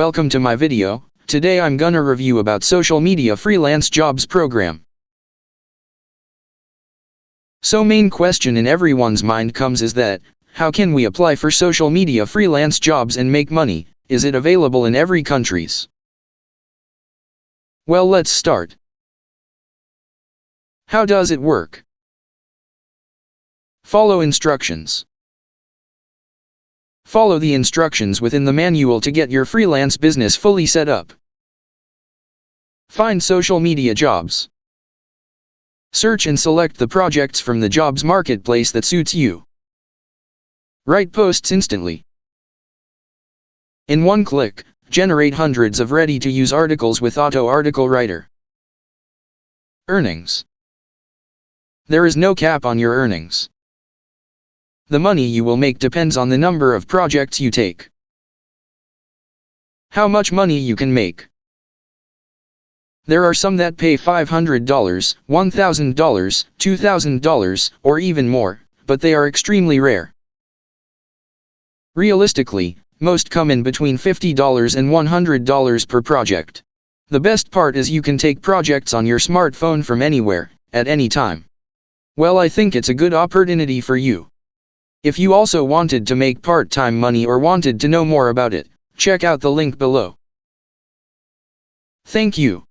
Welcome to my video. Today I'm gonna review about social media freelance jobs program. So main question in everyone's mind comes is that, how can we apply for social media freelance jobs and make money? Is it available in every countries? Well, let's start. How does it work? Follow instructions. Follow the instructions within the manual to get your freelance business fully set up. Find social media jobs. Search and select the projects from the jobs marketplace that suits you. Write posts instantly. In one click, generate hundreds of ready-to-use articles with Auto Article Writer. Earnings. There is no cap on your earnings. The money you will make depends on the number of projects you take. How much money you can make. There are some that pay $500, $1,000, $2,000, or even more, but they are extremely rare. Realistically, most come in between $50 and $100 per project. The best part is you can take projects on your smartphone from anywhere, at any time. Well, I think it's a good opportunity for you. If you also wanted to make part-time money or wanted to know more about it, check out the link below. Thank you.